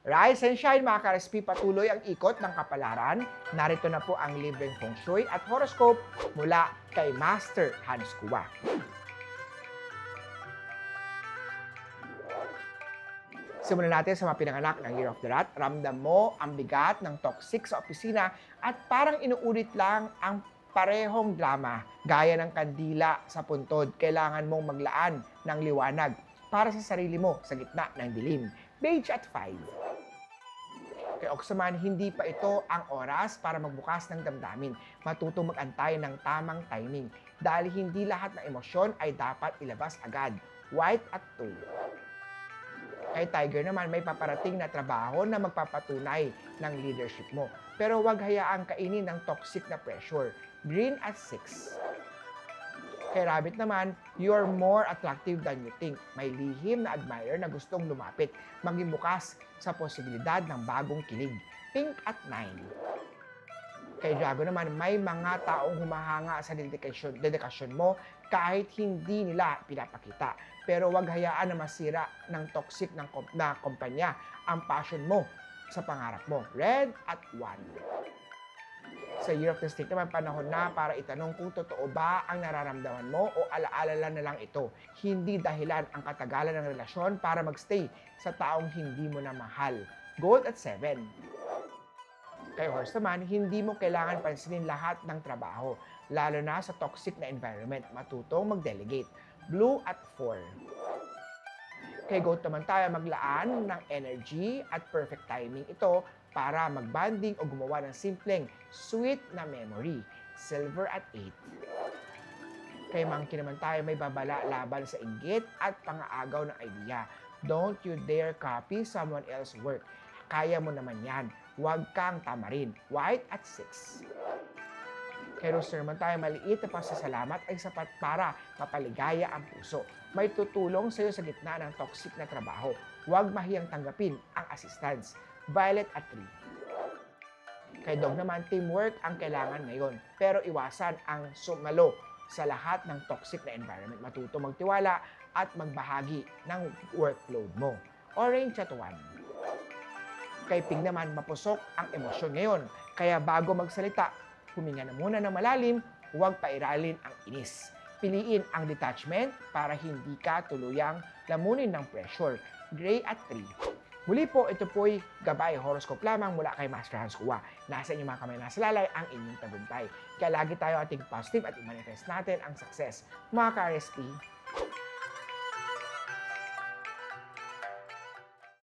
Rise and shine mga ka-RSP, patuloy ang ikot ng kapalaran. Narito na po ang libreng feng shui at horoscope mula kay Master Hans Kua. Simulan natin sa mga pinanganak ng Year of the Rat. Ramdam mo ang bigat ng toxic sa opisina at parang inuulit lang ang parehong drama. Gaya ng kandila sa puntod, kailangan mong maglaan ng liwanag para sa sarili mo sa gitna ng dilim. Beige at 5. Kay Oxaman, hindi pa ito ang oras para magbukas ng damdamin. Matutong mag-antay ng tamang timing dahil hindi lahat ng emosyon ay dapat ilabas agad. White at 2. Kay Tiger naman, may paparating na trabaho na magpapatunay ng leadership mo. Pero huwag hayaang kainin ng toxic na pressure. Green at 6. Kay Rabbit naman, you're more attractive than you think. May lihim na admirer na gustong lumapit, maging bukas sa posibilidad ng bagong kilig. Pink at 9. Kay Drago naman, may mga taong humahanga sa dedikasyon mo kahit hindi nila pinapakita. Pero huwag hayaan na masira ng toxic na kumpanya ang passion mo sa pangarap mo. Red at 1. Sa Year of the Snake naman, panahon na para itanong kung totoo ba ang nararamdaman mo o alaala na lang ito. Hindi dahilan ang katagalan ng relasyon para magstay sa taong hindi mo na mahal. Gold at 7. Kay Horse naman, hindi mo kailangan pansinin lahat ng trabaho, lalo na sa toxic na environment. Matutong mag-delegate. Blue at 4. Kay Goat naman tayo, maglaan ng energy at perfect timing ito para mag-bonding o gumawa ng simpleng sweet na memory. Silver at 8. Kay Monkey naman tayo, may babala laban sa inggit at pangaagaw ng idea. Don't you dare copy someone else's work. Kaya mo naman yan. Huwag kang tamarin. White at 6. Kay Rooster naman tayo, maliit na pasasalamat ay sapat para mapaligaya ang puso. May tutulong sa iyo sa gitna ng toxic na trabaho. Huwag mahiyang tanggapin ang assistance. Violet at 3. Kay Dog naman, teamwork ang kailangan ngayon. Pero iwasan ang sumalo sa lahat ng toxic na environment. Matuto magtiwala at magbahagi ng workload mo. Orange at 1. Kay Pig naman, mapusok ang emosyon ngayon. Kaya bago magsalita, huminga na muna ng malalim, huwag pairalin ang inis. Piliin ang detachment para hindi ka tuluyang lamunin ng pressure. Gray at 3. Muli po, ito po'y gabay horoscope lamang mula kay Master Hans Kua. Nasa inyong mga kamay nasa lalay ang inyong tagumpay. Kaya lagi tayo ating positive at i-manifest natin ang success. Mga ka-RSP,